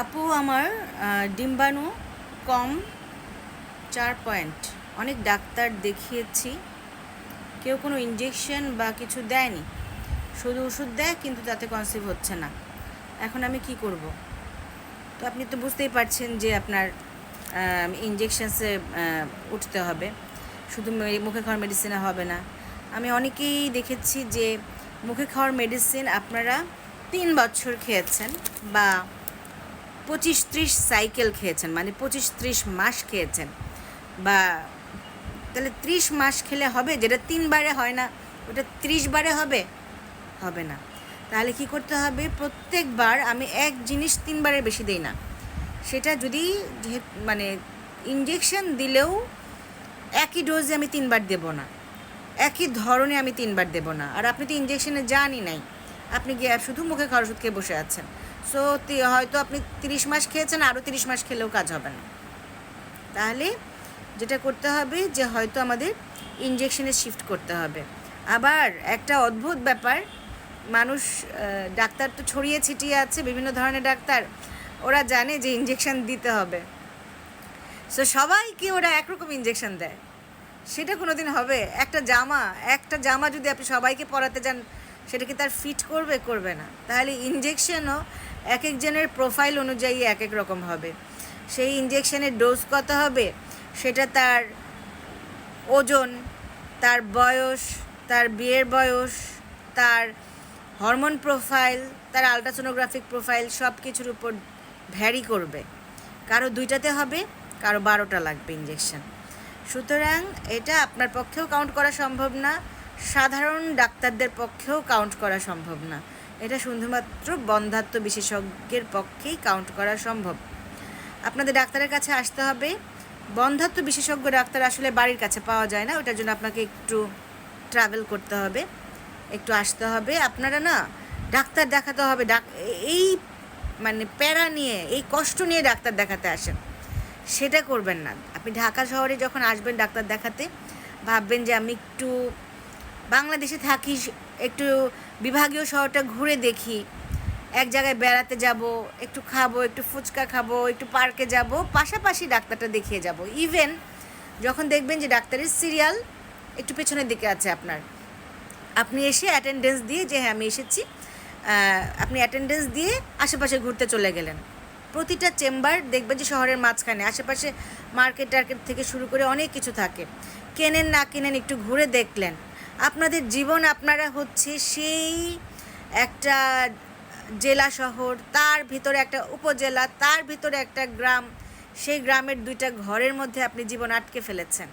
আপু আমার ডিম্বাণু কম 4 পয়েন্ট। অনেক ডাক্তার দেখিয়েছি, কেউ কোনো ইঞ্জেকশন বা কিছু দেয়নি, শুধু ওষুধ দেয় কিন্তু তাতে কনসিভ হচ্ছে না। এখন আমি কি করব? তো আপনি তো বুঝতেই পারছেন যে আপনার ইঞ্জেকশনসে উঠতে হবে, শুধু মুখে খাওয়ার মেডিসিনে হবে না। আমি অনেকেই দেখেছি যে মুখে খাওয়ার মেডিসিন আপনারা 3 বছর খেয়েছেন বা 25-30 সাইকেল খেয়েছেন, মানে 25-30 মাস খেয়েছেন, বা তাহলে 30 মাস খেলে হবে? যেটা 3 বারে হয় না ওটা 30 বারে হবে? হবে না। তাহলে কি করতে হবে? প্রত্যেকবার আমি এক জিনিস 3বারের বেশি দেই না। সেটা যদি মানে ইঞ্জেকশন দিলেও একই ডোজে আমি 3বার দেব না, একই ধরনে আমি 3বার দেব না। আর আপনি তো ইঞ্জেকশনে যানই নাই, আপনি গিয়ে শুধু মুখে খাওয়ার ওষুধ খেয়ে বসে আছেন। সো হয়তো আপনি 30 মাস খেয়েছেন, আরও 30 মাস খেলেও কাজ হবে না। তাহলে যেটা করতে হবে যে হয়তো আমাদের ইঞ্জেকশনে শিফট করতে হবে। আবার একটা অদ্ভুত ব্যাপার, মানুষ ডাক্তার তো ছড়িয়ে ছিটিয়ে আছে, বিভিন্ন ধরনের ডাক্তার, ওরা জানে যে ইঞ্জেকশন দিতে হবে, সো সবাইকে ওরা একরকম ইঞ্জেকশন দেয়। সেটা কোনো দিন হবে? একটা জামা যদি আপনি সবাইকে পরাতে যান, সেটা কি তার ফিট করবে? করবে না। তাহলে ইঞ্জেকশনও এক একজনের প্রোফাইল অনুযায়ী এক এক রকম হবে। সেই ইঞ্জেকশনের ডোজ কত হবে, সেটা তার ওজন, তার বয়স, তার বিয়ের বয়স, তার হরমোন প্রোফাইল, তার আলট্রাসোনোগ্রাফিক প্রোফাইল, সব কিছুর উপর ভ্যারি করবে। কারো 2টাতে হবে, কারো 12টা লাগবে ইঞ্জেকশন। সুতরাং এটা আপনার পক্ষেও কাউন্ট করা সম্ভব না, সাধারণ ডাক্তারদের পক্ষেও কাউন্ট করা সম্ভব না। এটা শুধুমাত্র বন্ধ্যাত্ব বিশেষজ্ঞের পক্ষেই কাউন্ট করা সম্ভব। আপনাদের ডাক্তারের কাছে আসতে হবে। বন্ধ্যাত্ব বিশেষজ্ঞ ডাক্তার আসলে বাড়ির কাছে পাওয়া যায় না, ওটার জন্য আপনাকে একটু ট্রাভেল করতে হবে, একটু আসতে হবে। আপনারা না ডাক্তার দেখাতে হবে, এই মানে প্যারা নিয়ে, এই কষ্ট নিয়ে ডাক্তার দেখাতে আসেন, সেটা করবেন না। আপনি ঢাকা শহরে যখন আসবেন ডাক্তার দেখাতে, ভাববেন যে আমি একটু বাংলাদেশে থাকি, একটু বিভাগীয় শহরটা ঘুরে দেখি, এক জায়গায় বেড়াতে যাব, একটু খাবো, একটু ফুচকা খাবো, একটু পার্কে যাব, পাশাপাশি ডাক্তারটা দেখিয়ে যাব। ইভেন যখন দেখবেন যে ডাক্তারের সিরিয়াল একটু পেছনের দিকে আছে আপনার, আপনি এসে অ্যাটেন্ডেন্স দিয়ে যে হ্যাঁ আমি এসেছি, আপনি অ্যাটেন্ডেন্স দিয়ে আশেপাশে ঘুরতে চলে গেলেন। প্রতিটা চেম্বার দেখবেন যে শহরের মাঝখানে, আশেপাশে মার্কেট টার্কেট থেকে শুরু করে অনেক কিছু থাকে, কেনেন না কেনেন একটু ঘুরে দেখলেন। আপনাদের জীবন আপনারা হচ্ছে সেই একটা জেলা শহর, তার ভিতরে একটা উপজেলা, তার ভিতরে একটা গ্রাম, সেই গ্রামের 2টা ঘরের মধ্যে আপনি জীবন আটকে ফেলেছেন।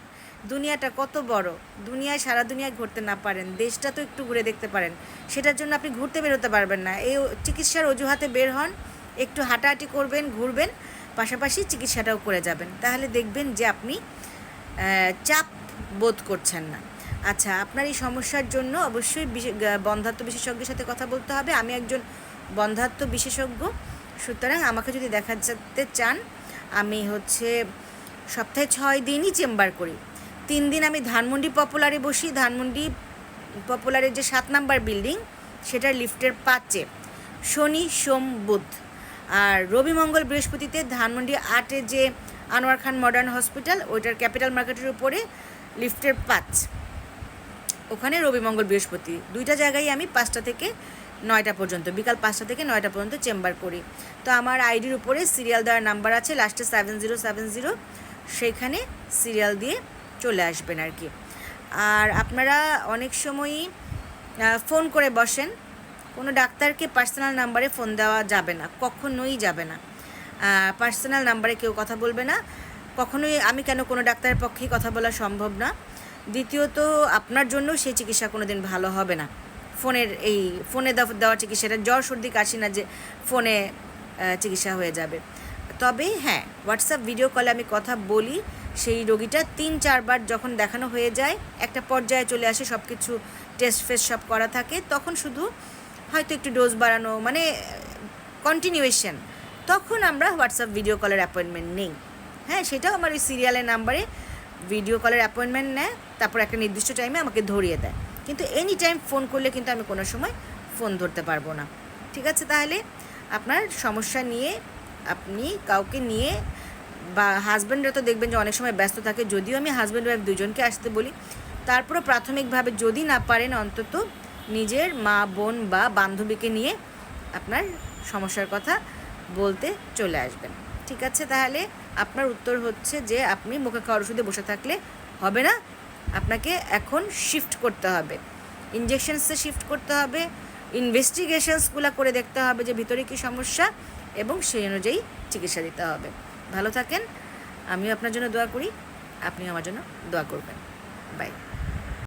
দুনিয়াটা কত বড়! দুনিয়ায়, সারা দুনিয়ায় ঘুরতে না পারেন, দেশটা তো একটু ঘুরে দেখতে পারেন। সেটার জন্য আপনি ঘুরতে বেরোতে পারবেন না, এই চিকিৎসার অজুহাতে বের হন, একটু হাঁটাহাঁটি করবেন, ঘুরবেন, পাশাপাশি চিকিৎসাটাও করে যাবেন। তাহলে দেখবেন যে আপনি চাপ বোধ করছেন না। আচ্ছা, আপনার এই সমস্যার জন্য অবশ্যই বন্ধ্যাত্ব বিশেষজ্ঞের সাথে কথা বলতে হবে। আমি একজন বন্ধ্যাত্ব বিশেষজ্ঞ, সুতরাং আমাকে যদি দেখাতে চান, আমি হচ্ছে সপ্তাহে 6 দিনই চেম্বার করি। 3 দিন আমি ধানমন্ডি পপুলারে বসি, ধানমন্ডি পপুলারের যে 7 নাম্বার বিল্ডিং, সেটার লিফটের 5-এ, শনি সোম বুধ। আর রবি মঙ্গল বৃহস্পতিতে ধানমন্ডি 8-এ যে আনোয়ার খান মডার্ন হসপিটাল, ওইটার ক্যাপিটাল মার্কেটের উপরে লিফটের 5, ওখানে রবি মঙ্গল বৃহস্পতি 2টা জায়গায় আমি 5টা থেকে 9টা পর্যন্ত, বিকাল 5টা থেকে 9টা পর্যন্ত চেম্বার করি। তো আমার আইডির উপরে সিরিয়াল দেওয়ার নাম্বার আছে, লাস্টে 7070, সেইখানে সিরিয়াল দিয়ে চলে আসবেন আর কি। আর আপনারা অনেক সময়ই ফোন করে বসেন, কোনো ডাক্তারকে পার্সোনাল নাম্বারে ফোন দেওয়া যাবে না, কখনোই যাবে না। পার্সোনাল নাম্বারে কেউ কথা বলবে না কখনোই। আমি কেন, কোনো ডাক্তারের পক্ষেই কথা বলা সম্ভব না। দ্বিতীয়ত, আপনার জন্য সেই চিকিৎসা কোনো দিন ভালো হবে না। ফোনে দেওয়া চিকিৎসাটা, জ্বর সর্দি কাশি না যে ফোনে চিকিৎসা হয়ে যাবে। তবে হ্যাঁ, হোয়াটসঅ্যাপ ভিডিও কলে আমি কথা বলি, সেই রোগীটা 3-4 বার যখন দেখানো হয়ে যায়, একটা পর্যায়ে চলে আসে, সব কিছু টেস্ট ফেস্ট সব করা থাকে, তখন শুধু হয়তো একটু ডোজ বাড়ানো, মানে কন্টিনিউয়েশন, তখন আমরা হোয়াটসঅ্যাপ ভিডিও কলের অ্যাপয়েন্টমেন্ট নেই। হ্যাঁ, সেটাও আমার ওই সিরিয়ালের নাম্বারে ভিডিও কলের অ্যাপয়েন্টমেন্ট নেয়, তারপর একটা নির্দিষ্ট টাইমে আমাকে ধরিয়ে দেয়। কিন্তু এনি টাইম ফোন করলে কিন্তু আমি কোনো সময় ফোন ধরতে পারবো না। ঠিক আছে, তাহলে আপনার সমস্যা নিয়ে আপনি কাউকে নিয়ে, বা হাজব্যান্ডরা তো দেখবেন যে অনেক সময় ব্যস্ত থাকে, যদিও আমি হাজব্যান্ড ওয়াইফ দুজনকে আসতে বলি, তারপরে প্রাথমিকভাবে যদি না পারেন অন্তত নিজের মা বোন বা বান্ধবীকে নিয়ে আপনার সমস্যার কথা বলতে চলে আসবেন। ঠিক আছে, তাহলে আপনার উত্তর হচ্ছে যে আপনি মুখে খাওয়ার ওষুধে বসে থাকলে হবে না, আপনাকে এখন শিফট করতে হবে, ইনজেকশনসে শিফট করতে হবে, ইনভেস্টিগেশনসগুলো করে দেখতে হবে যে ভিতরে কী সমস্যা, এবং সেই অনুযায়ী চিকিৎসা দিতে হবে। ভালো থাকেন, আমিও আপনার জন্য দোয়া করি, আপনিও আমার জন্য দোয়া করবেন। বাই।